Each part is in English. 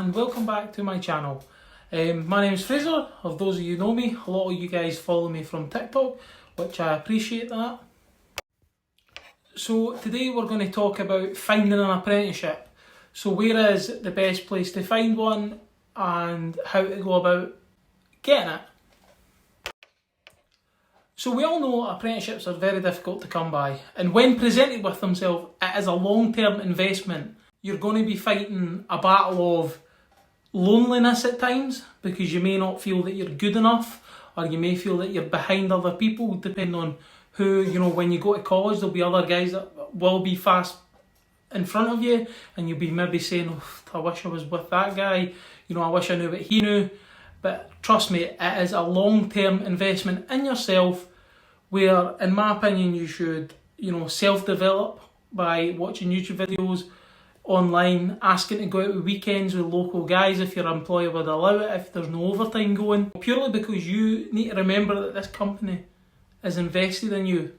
and welcome back to my channel. My name is Fraser. Of those of you who know me, a lot of you guys follow me from TikTok, which I appreciate that. So today we're going to talk about finding an apprenticeship. So where is the best place to find one and how to go about getting it. So we all know apprenticeships are very difficult to come by, and when presented with themselves, it is a long-term investment. You're going to be fighting a battle of loneliness at times because you may not feel that you're good enough, or you may feel that you're behind other people, depending on who, when you go to college, there'll be other guys that will be fast in front of you, and you'll be maybe saying, oh, I wish I was with that guy, I wish I knew what he knew. But trust me, it is a long-term investment in yourself where, in my opinion, you should, self-develop by watching YouTube videos, online, asking to go out with weekends with local guys if your employer would allow it, if there's no overtime going. Purely because you need to remember that this company is invested in you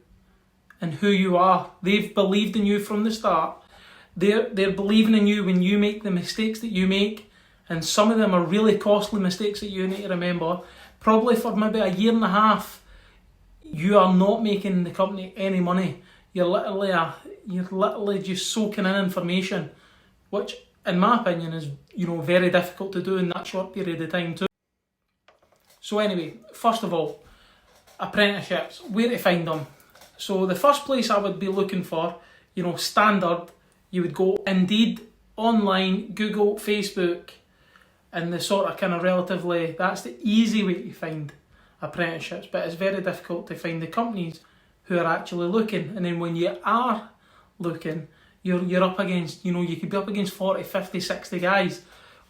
and who you are. They've believed in you from the start. They're believing in you when you make the mistakes that you make, and some of them are really costly mistakes that you need to remember. Probably for maybe a year and a half, you are not making the company any money. You're literally just soaking in information, which, in my opinion, is very difficult to do in that short period of time too. So anyway, first of all, apprenticeships, where to find them. So the first place I would be looking for, standard, you would go Indeed, online, Google, Facebook, and the sort of relatively, that's the easy way to find apprenticeships, but it's very difficult to find the companies who are actually looking. And then when you are looking, you're up against, you could be up against 40, 50, 60 guys,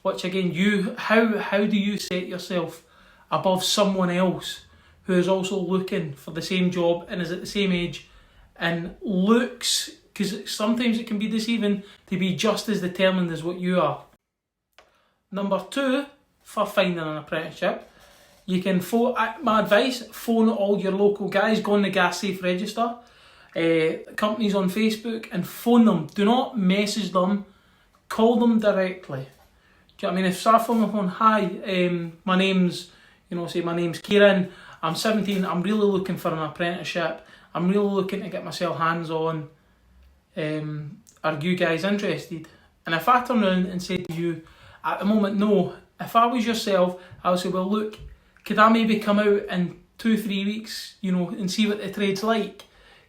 which again, how do you set yourself above someone else who is also looking for the same job and is at the same age and looks, because sometimes it can be deceiving, to be just as determined as what you are. Number two, for finding an apprenticeship, you can my advice, phone all your local guys, go on the gas safe register, companies on Facebook, and phone them. Do not message them, call them directly. Do you know what I mean? If I phone them on, hi, my name's Kieran, I'm 17, I'm really looking for an apprenticeship, I'm really looking to get myself hands on, are you guys interested? And if I turn around and say to you, at the moment, no, if I was yourself, I would say, well look, could I maybe come out in 2-3 weeks, and see what the trade's like?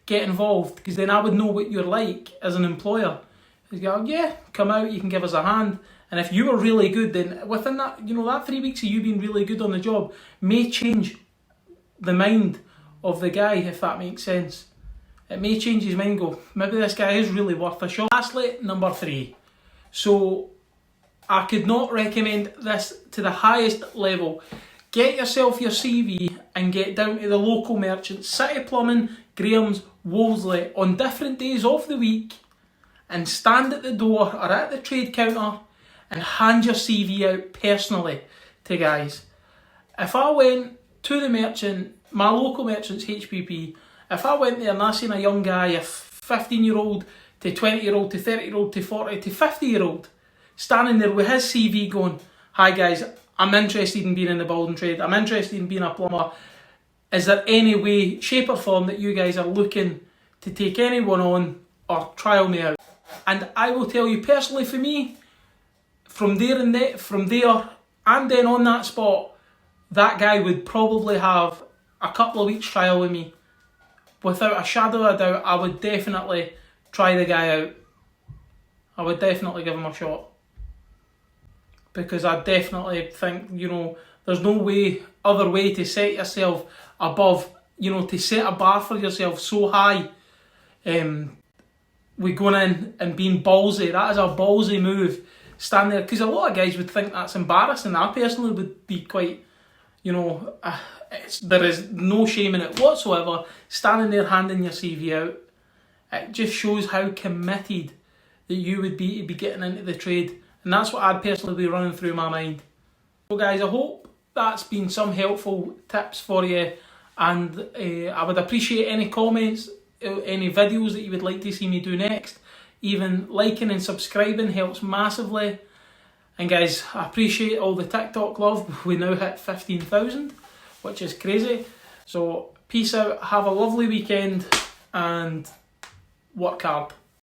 Get involved, because then I would know what you're like as an employer. You go, yeah, come out, you can give us a hand. And if you were really good, then within that, that 3 weeks of you being really good on the job may change the mind of the guy, if that makes sense. It may change his mind, go, maybe this guy is really worth a shot. Lastly, number 3. So I could not recommend this to the highest level. Get yourself your CV and get down to the local merchants, City Plumbing, Graham's, Wolseley, on different days of the week, and stand at the door or at the trade counter and hand your CV out personally to guys. If I went to the merchant, my local merchant's HPP, if I went there and I seen a young guy, a 15-year-old to 20-year-old to 30-year-old to 40 to 50-year-old, standing there with his CV going, hi guys, I'm interested in being in the building trade, I'm interested in being a plumber, is there any way, shape or form that you guys are looking to take anyone on or trial me out? And I will tell you personally, for me, from there and then on that spot, that guy would probably have a couple of weeks trial with me. Without a shadow of a doubt, I would definitely try the guy out. I would definitely give him a shot. Because I definitely think, there's no other way to set yourself above, to set a bar for yourself so high. We're going in and being ballsy. That is a ballsy move. Stand there, because a lot of guys would think that's embarrassing. I personally would be quite, there is no shame in it whatsoever. Standing there handing your CV out, it just shows how committed that you would be to be getting into the trade. And that's what I'd personally be running through my mind. So guys, I hope that's been some helpful tips for you, and I would appreciate any comments, any videos that you would like to see me do next. Even liking and subscribing helps massively. And guys, I appreciate all the TikTok love. We now hit 15,000, which is crazy. So peace out, have a lovely weekend and work hard.